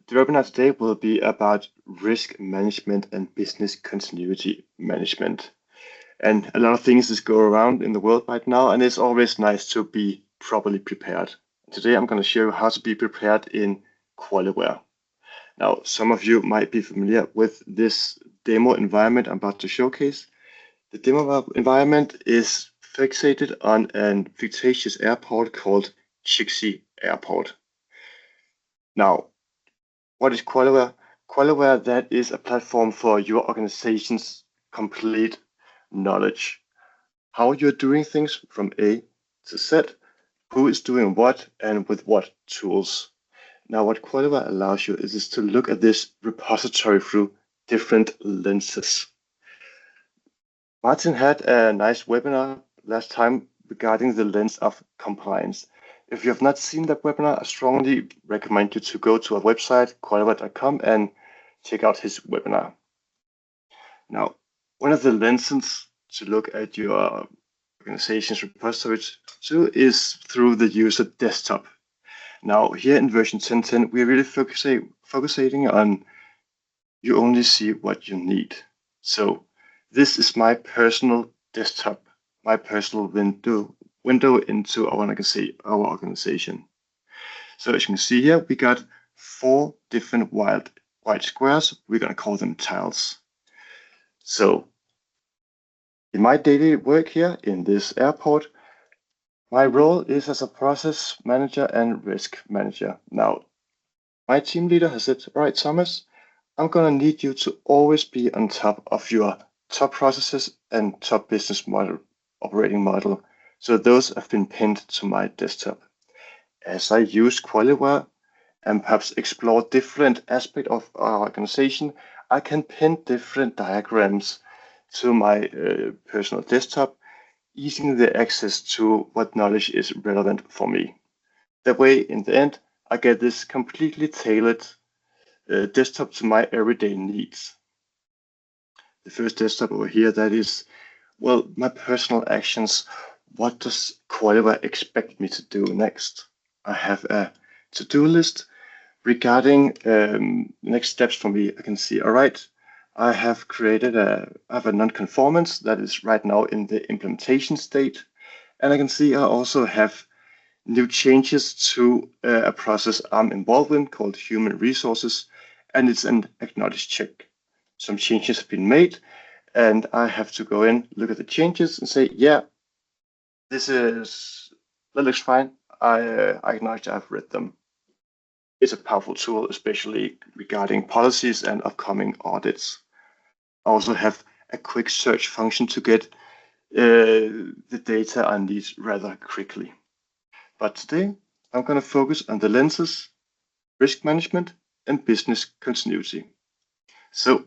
the webinar today will be about risk management and business continuity management. And a lot of things just go around in the world right now, and it's always nice to be properly prepared. Today I'm going to show you how to be prepared in QualiWare. Now, some of you might be familiar with this demo environment I'm about to showcase. The demo environment is fixated on a fictitious airport called Chixi Airport. Now, what is QualiWare? QualiWare, that is a platform for your organization's complete knowledge. How you're doing things from A to Z, who is doing what, and with what tools. Now, what QualiWare allows you is to look at this repository through different lenses. Martin had a nice webinar last time regarding the lens of compliance. If you have not seen that webinar, I strongly recommend you to go to our website, QualiWare.com, and check out his webinar. Now, one of the lenses to look at your organization's repositories too is through the user desktop. Now, here in version 10.10, we're really focusing on you only see what you need. So this is my personal desktop, my personal window into our organization. So as you can see here, we got 4 different white squares. We're going to call them tiles. So in my daily work here in this airport, my role is as a process manager and risk manager. Now, my team leader has said, all right, Thomas, I'm going to need you to always be on top of your top processes and top business model, operating model. So those have been pinned to my desktop. As I use QualiWare and perhaps explore different aspects of our organization, I can pin different diagrams to my personal desktop, easing the access to what knowledge is relevant for me. That way, in the end, I get this completely tailored desktop to my everyday needs. The first desktop over here, that is, well, my personal actions. What does QualiWare expect me to do next? I have a to-do list regarding next steps for me. I can see, all right, I have created I have a non-conformance that is right now in the implementation state. And I can see I also have new changes to a process I'm involved in called human resources, and it's an acknowledge check. Some changes have been made, and I have to go in, look at the changes and say, yeah, that looks fine. I acknowledge I've read them. It's a powerful tool, especially regarding policies and upcoming audits. I also have a quick search function to get the data I need rather quickly. But today, I'm going to focus on the lenses, risk management, and business continuity. So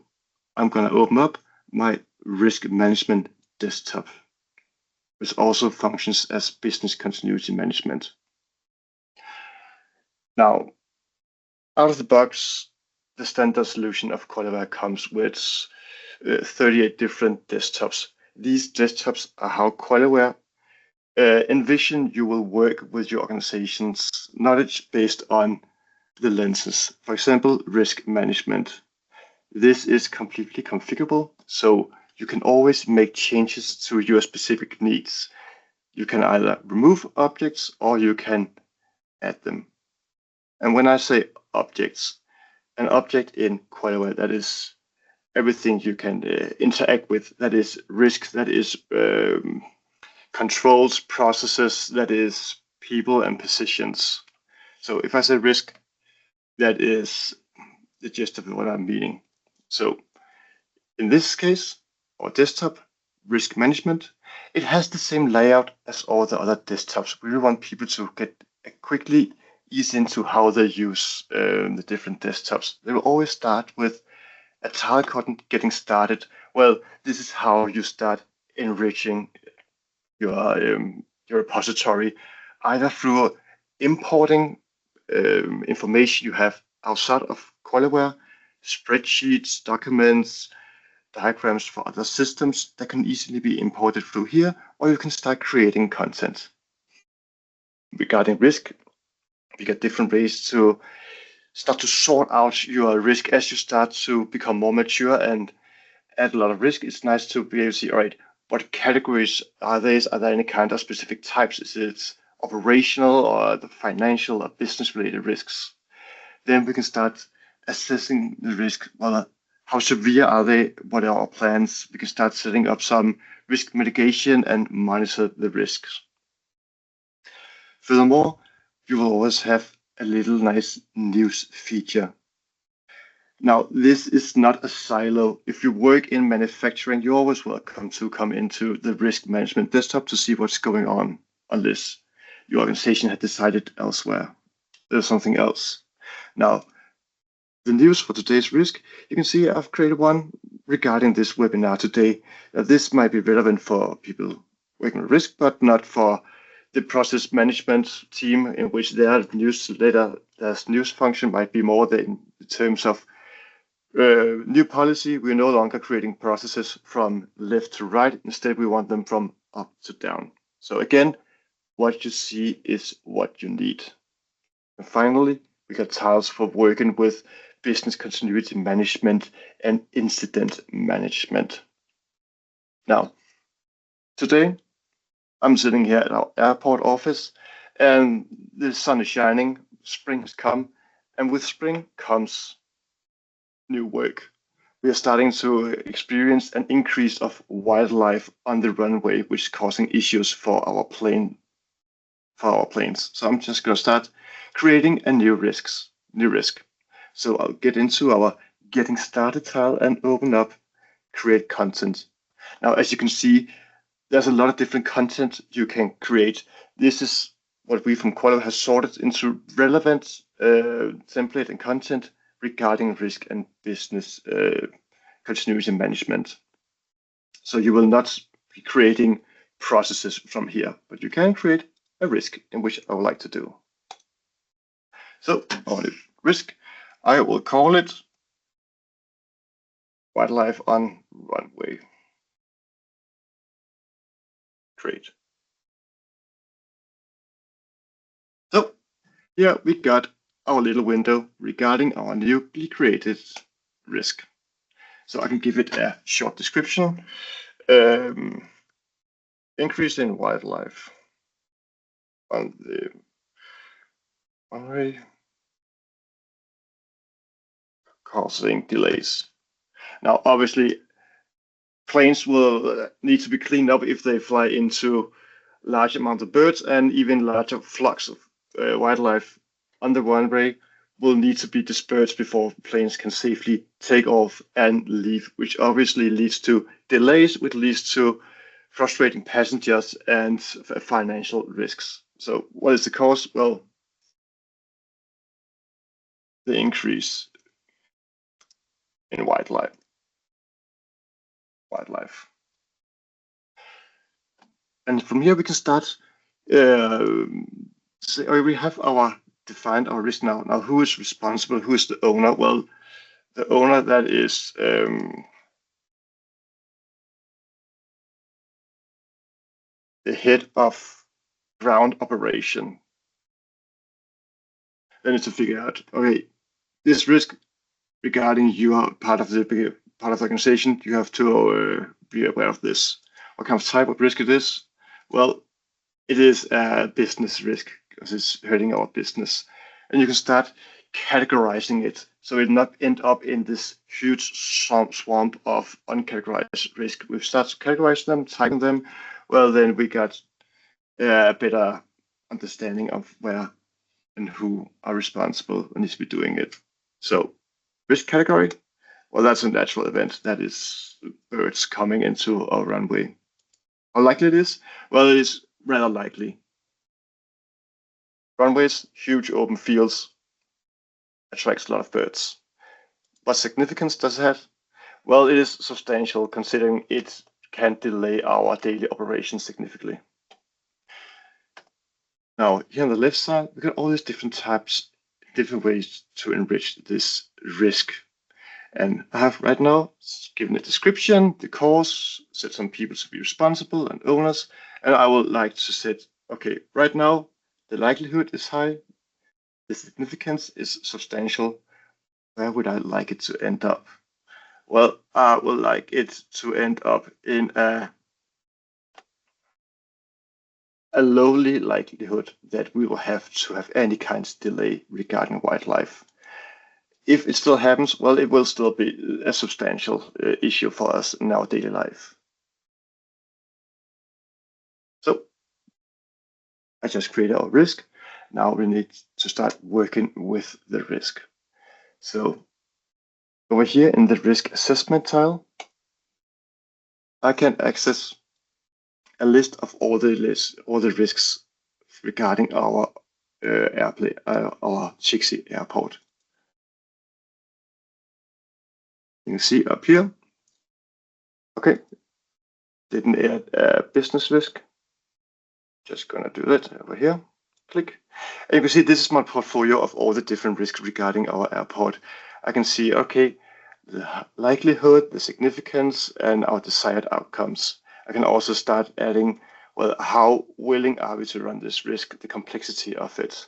I'm going to open up my risk management desktop, which also functions as business continuity management. Now, out of the box, the standard solution of QualiWare comes with 38 different desktops. These desktops are how QualiWare envision you will work with your organization's knowledge based on the lenses. For example, risk management. This is completely configurable, so you can always make changes to your specific needs. You can either remove objects or you can add them. And when I say objects, an object in QualiWare, that is everything you can interact with. That is risk, that is controls, processes, that is people and positions. So if I say risk, that is the gist of what I'm meaning. So in this case, our desktop, risk management, it has the same layout as all the other desktops. We really want people to get quickly ease into how they use the different desktops. They will always start with a tile cotton getting started. Well, this is how you start enriching your repository, either through importing information you have outside of QualiWare, spreadsheets, documents, diagrams for other systems that can easily be imported through here, or you can start creating content. Regarding risk, we get different ways to start to sort out your risk as you start to become more mature and add a lot of risk. It's nice to be able to see, all right, what categories are these? Are there any kind of specific types? Is it operational or the financial or business related risks? Then we can start assessing the risk. Well, how severe are they? What are our plans? We can start setting up some risk mitigation and monitor the risks. Furthermore, you will always have a little nice news feature. Now, this is not a silo. If you work in manufacturing, you're always welcome to come into the risk management desktop to see what's going on unless your organization had decided elsewhere. There's something else. Now, the news for today's risk, you can see I've created one regarding this webinar today. Now, this might be relevant for people working with risk, but not for the process management team, in which their newsletter, their news function might be more than in terms of new policy. We're no longer creating processes from left to right. Instead, we want them from up to down. So again, what you see is what you need. And finally, we got tiles for working with business continuity management and incident management. Now, today, I'm sitting here at our airport office and the sun is shining, spring has come, and with spring comes new work. We are starting to experience an increase of wildlife on the runway, which is causing issues for our planes. So I'm just going to start creating a new risk. So I'll get into our getting started tile and open up create content. Now, as you can see, there's a lot of different content you can create. This is what we from QualiWare has sorted into relevant template and content regarding risk and business continuity management. So you will not be creating processes from here, but you can create a risk, in which I would like to do. So on the risk, I will call it wildlife on runway. Great. So here we got our little window regarding our newly created risk. So I can give it a short description. Increase in wildlife on the runway causing delays. Now, obviously, planes will need to be cleaned up if they fly into large amounts of birds, and even larger flocks of wildlife on the runway will need to be dispersed before planes can safely take off and leave, which obviously leads to delays, which leads to frustrating passengers and financial risks. So what is the cause? Well, the increase in wildlife. And from here we can start. We have defined our risk now. Now, who is responsible? Who is the owner? Well, the owner, that is the head of ground operation. Then it's to figure out, okay, this risk regarding you are part of the organization, you have to be aware of this. What kind of type of risk it is? Well, it is a business risk because it's hurting our business. And you can start categorizing it so it not end up in this huge swamp of uncategorized risk. We've started to categorize them, tagging them. Well, then we got a better understanding of where and who are responsible and needs to be doing it. So risk category, well, that's a natural event. That is birds coming into our runway. How likely it is? Well, it is rather likely. Runways, huge open fields, attracts a lot of birds. What significance does it have? Well, it is substantial considering it can delay our daily operations significantly. Now, here on the left side, we got all these different types, different ways to enrich this risk. And I have right now given a description, the cause, set some people to be responsible and owners, and I would like to set, okay, right now the likelihood is high, The significance is substantial. Where would I like it to end up? Well, I would like it to end up in a lowly likelihood that we will have to have any kind of delay regarding wildlife. If it still happens, well, it will still be a substantial issue for us in our daily life. So I just created our risk. Now we need to start working with the risk. So over here in the risk assessment tile, I can access a list of all the risks regarding our our Chixie airport. You can see up here. Okay, didn't add a business risk. Just gonna do that over here. Click. And you can see this is my portfolio of all the different risks regarding our airport. I can see, okay, the likelihood, the significance, and our desired outcomes. I can also start adding, well, how willing are we to run this risk, the complexity of it.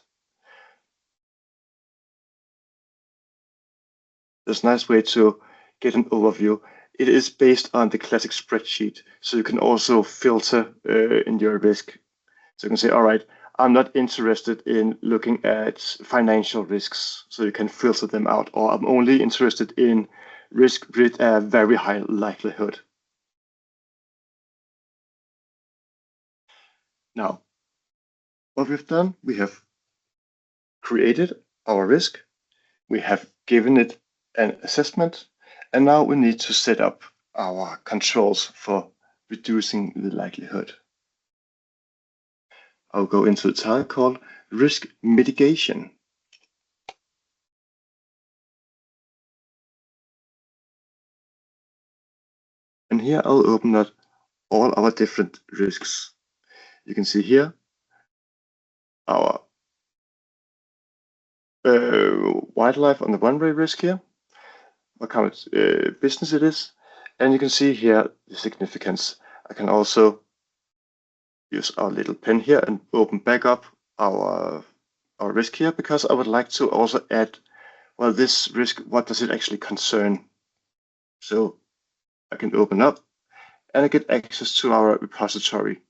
There's a nice way to get an overview. It is based on the classic spreadsheet, so you can also filter in your risk. So you can say, all right, I'm not interested in looking at financial risks, so you can filter them out, or I'm only interested in risk with a very high likelihood. Now, what we've done, we have created our risk, we have given it an assessment, and now we need to set up our controls for reducing the likelihood. I'll go into a tile called risk mitigation. And here I'll open up all our different risks. You can see here our wildlife on the runway risk here, what kind of business it is, and you can see here the significance. I can also use our little pen here and open back up our risk here, because I would like to also add, well, this risk, what does it actually concern? So I can open up and I get access to our repository.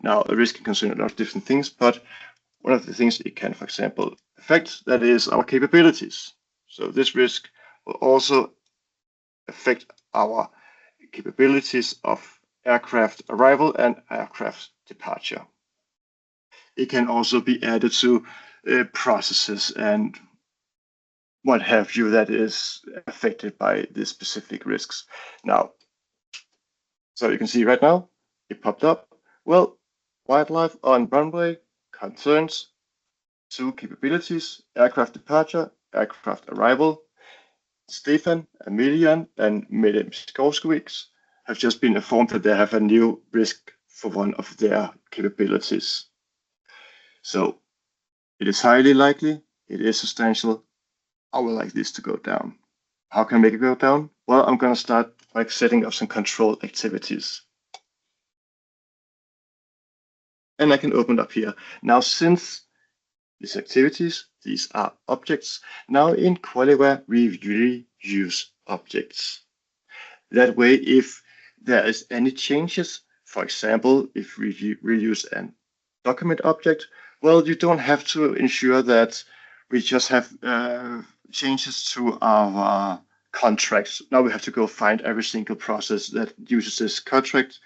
Now, a risk can concern a lot of different things, but one of the things it can, for example, affect, that is our capabilities. So this risk will also affect our capabilities of aircraft arrival and aircraft departure. It can also be added to processes and what have you that is affected by the specific risks. Now, so you can see right now, it popped up. Well, wildlife on runway concerns two capabilities: aircraft departure, aircraft arrival. Stefan, Emilian, and Mette Skovskowicz have just been informed that they have a new risk for one of their capabilities. So it is highly likely, it is substantial. I would like this to go down. How can I make it go down? Well, I'm going to start by setting up some control activities. And I can open it up here. Now, since these activities, these are objects, now in QualiWare, we reuse objects. That way, if there is any changes, for example, if we reuse a document object, well, you don't have to ensure that we just have changes to our contracts. Now we have to go find every single process that uses this contract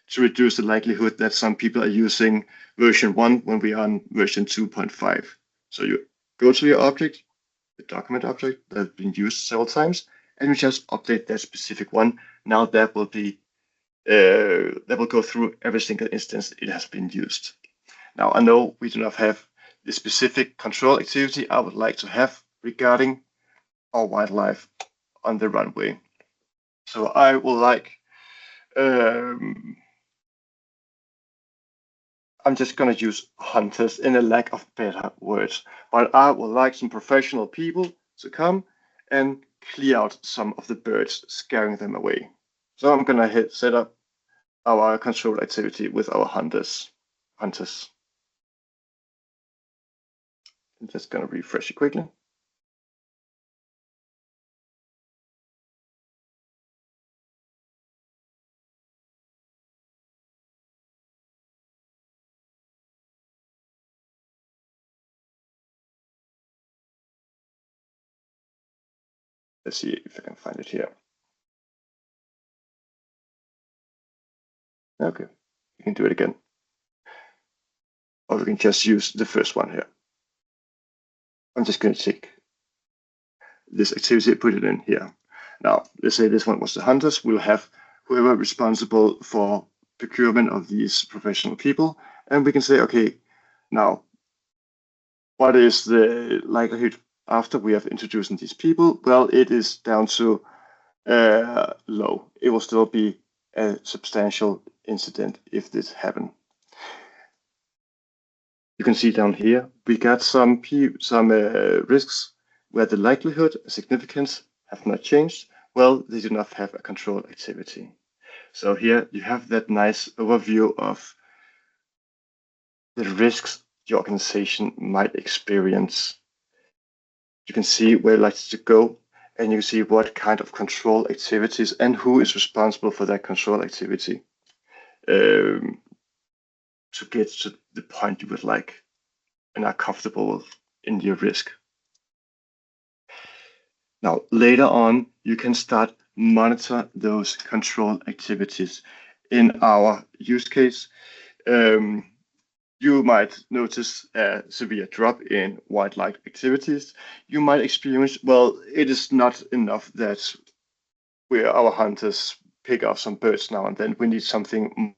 to reduce the likelihood that some people are using version 1 when we are on version 2.5. So you go to your object, the document object that has been used several times, and you just update that specific one. Now that will be that will go through every single instance it has been used. Now I know we do not have the specific control activity I would like to have regarding our wildlife on the runway. So I will like I'm just going to use hunters in a lack of better words, but I would like some professional people to come and clear out some of the birds, scaring them away. So I'm going to set up our control activity with our hunters. I'm just going to refresh it quickly. Let's see if I can find it here. Okay, you can do it again. Or we can just use the first one here. I'm just going to take this activity and put it in here. Now, let's say this one was the hunters. We'll have whoever responsible for procurement of these professional people. And we can say, okay, now, what is the likelihood after we have introduced these people? Well, it is down to low. It will still be a substantial incident if this happens. You can see down here, we got some risks where the likelihood and significance have not changed. Well, they do not have a control activity. So here you have that nice overview of the risks your organization might experience. You can see where it likes to go, and you can see what kind of control activities and who is responsible for that control activity to get to the point you would like and are comfortable in your risk. Now, later on, you can start monitor those control activities. In our use case, you might notice a severe drop in wildlife activities. You might experience, well, it is not enough that our hunters pick up some birds now and then. We need something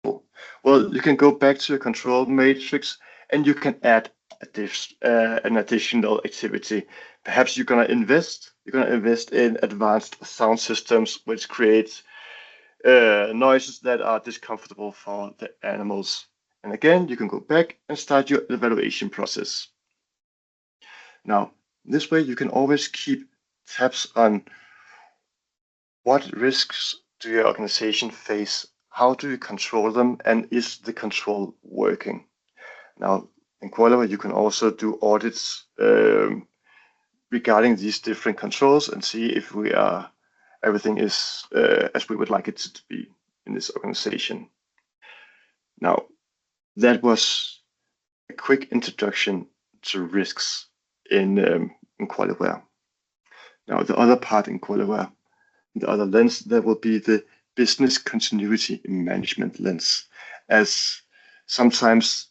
more. Well, you can go back to a control matrix and you can add an additional activity. Perhaps you're gonna invest in advanced sound systems which create noises that are discomfortable for the animals. And again, you can go back and start your evaluation process. Now, this way you can always keep tabs on what risks do your organization face, how do you control them, and is the control working? Now, in QualiWare, you can also do audits regarding these different controls and see if everything is as we would like it to be in this organization. Now, that was a quick introduction to risks in QualiWare. Now, the other part in QualiWare, the other lens, that will be the business continuity management lens, as sometimes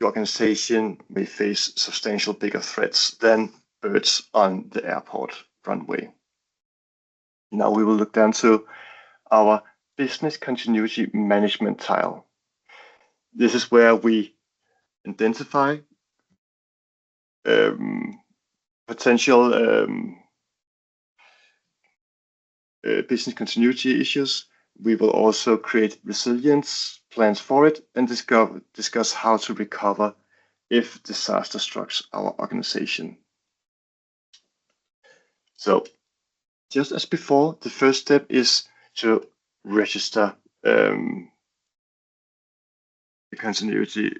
the organization may face substantial bigger threats than birds on the airport runway. Now we will look down to our business continuity management tile. This is where we identify potential business continuity issues. We will also create resilience plans for it and discuss how to recover if disaster strikes our organization. So, just as before, the first step is to register the continuity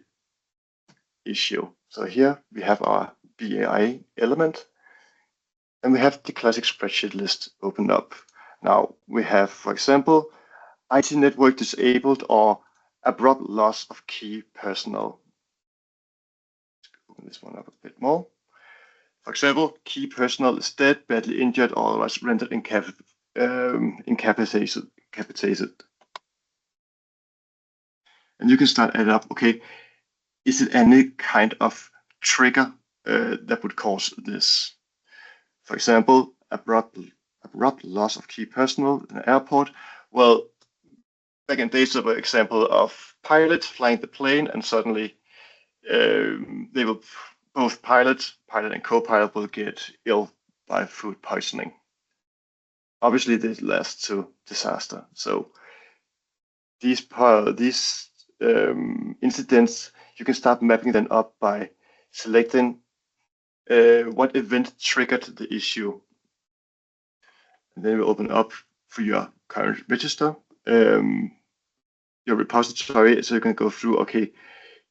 issue. So here we have our BAI element, and we have the classic spreadsheet list opened up. Now we have, for example, IT network disabled or abrupt loss of key personnel. Let's open this one up a bit more. For example, key personnel is dead, badly injured, or otherwise rendered incapacitated. And you can start adding up, okay, is it any kind of trigger that would cause this? For example, abrupt loss of key personnel in an airport. Well, back in days of an example of pilots flying the plane, and suddenly they will both pilot and co-pilot will get ill by food poisoning. Obviously, this leads to disaster. So these incidents, you can start mapping them up by selecting what event triggered the issue. And then we open up for your current register, your repository, so you can go through, okay,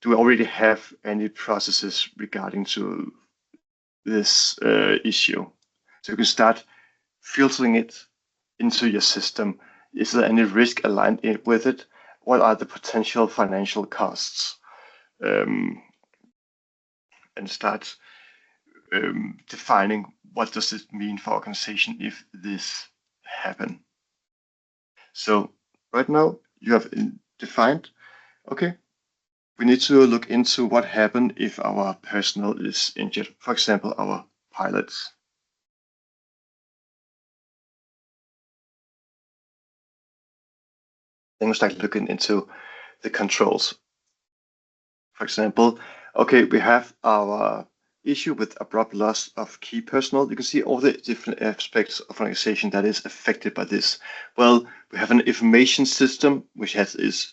do we already have any processes regarding to this issue? So you can start filtering it into your system. Is there any risk aligned with it? What are the potential financial costs? And start defining what does it mean for organization if this happen. So right now you have defined, okay, we need to look into what happened if our personnel is injured, for example, our pilots. Then we start looking into the controls. For example, okay, we have our issue with abrupt loss of key personnel. You can see all the different aspects of an organization that is affected by this. Well, we have an information system which has its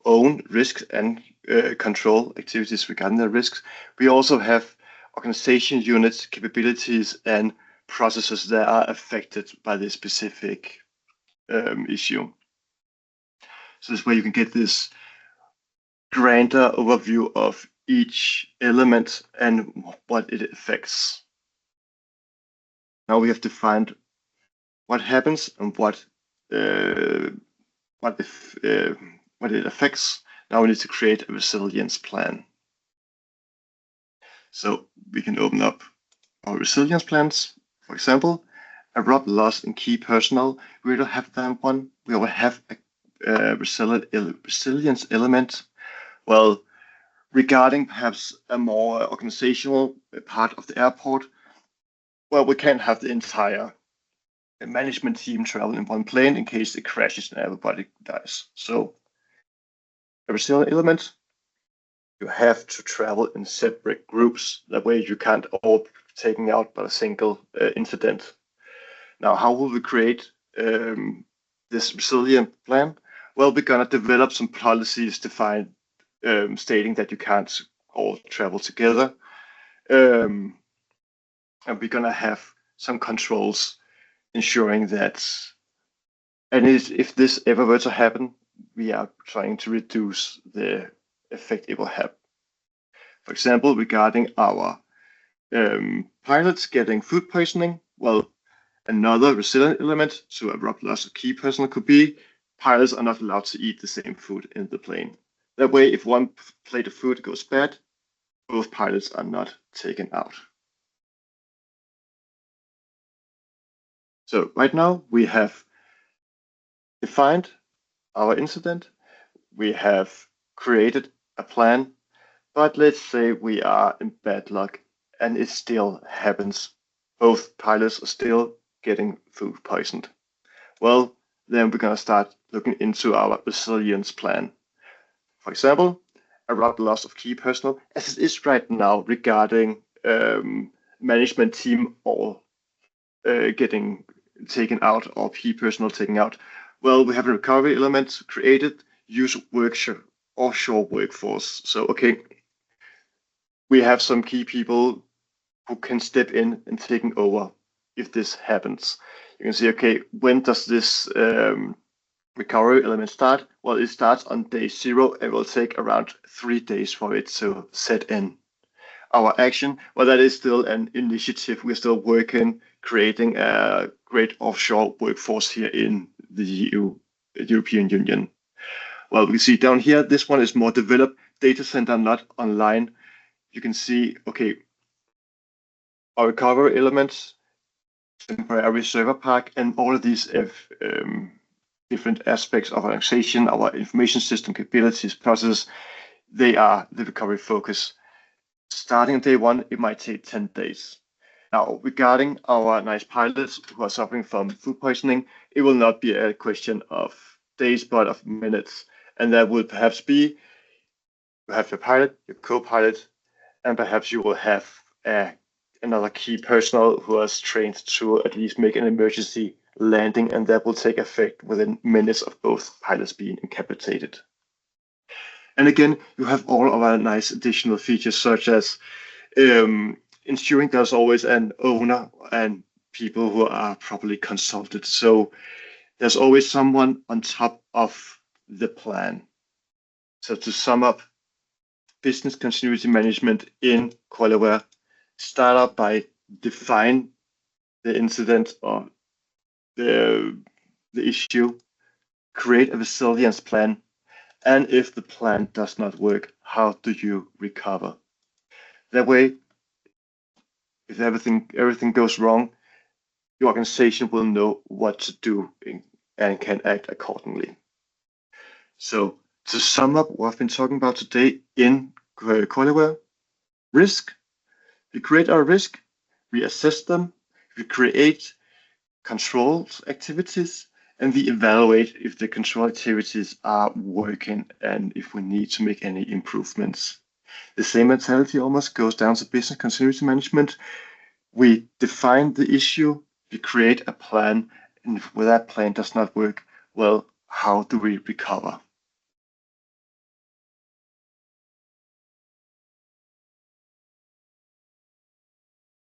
own risks and control activities regarding the risks. We also have organization units, capabilities, and processes that are affected by this specific issue. So this way you can get this grander overview of each element and what it affects. Now we have defined what happens and what it affects. Now we need to create a resilience plan. So we can open up our resilience plans. For example, abrupt loss in key personnel. We don't have that one. We will have a resilience element. Well, regarding perhaps a more organizational part of the airport, well, we can't have the entire management team travel in one plane in case it crashes and everybody dies. So a resilient element, you have to travel in separate groups. That way you can't all be taken out by a single incident. Now, how will we create this resilient plan? Well, we're gonna develop some policies defined stating that you can't all travel together. And we're gonna have some controls ensuring that, and if this ever were to happen, we are trying to reduce the effect it will have. For example, regarding our pilots getting food poisoning, well, another resilient element to abrupt loss of key personnel could be pilots are not allowed to eat the same food in the plane. That way, if one plate of food goes bad, both pilots are not taken out. So right now we have defined our incident, we have created a plan, but let's say we are in bad luck and it still happens. Both pilots are still getting food poisoned. Well, then we're gonna start looking into our resilience plan. For example, abrupt loss of key personnel, as it is right now regarding management team or getting taken out or key personnel taken out. Well, we have a recovery element created, use offshore workforce. So, okay, we have some key people who can step in and taking over if this happens. You can see, okay, when does this recovery element start? Well, it starts on day 0 and will take around 3 days for it to set in. Our action, well, that is still an initiative. We're still working, creating a great offshore workforce here in the European Union. Well, we see down here, this one is more developed, data center, not online. You can see, okay, our recovery elements, temporary server park, and all of these different aspects of our organization, our information system capabilities, processes, they are the recovery focus. Starting on day 1, it might take 10 days. Now, regarding our nice pilots who are suffering from food poisoning, it will not be a question of days, but of minutes. And that would perhaps be, you have your pilot, your co-pilot, and perhaps you will have another key personnel who is trained to at least make an emergency landing, and that will take effect within minutes of both pilots being incapacitated. And again, you have all of our nice additional features, such as ensuring there's always an owner and people who are properly consulted. So there's always someone on top of the plan. So to sum up, business continuity management in QualiWare. Start out by define the incident or the issue, create a resilience plan, and if the plan does not work, how do you recover? That way, if everything goes wrong, your organization will know what to do and can act accordingly. So to sum up what I've been talking about today in QualiWare, risk. We create our risk, we assess them, we create control activities, and we evaluate if the control activities are working and if we need to make any improvements. The same mentality almost goes down to business continuity management. We define the issue, we create a plan, and if that plan does not work, well, how do we recover?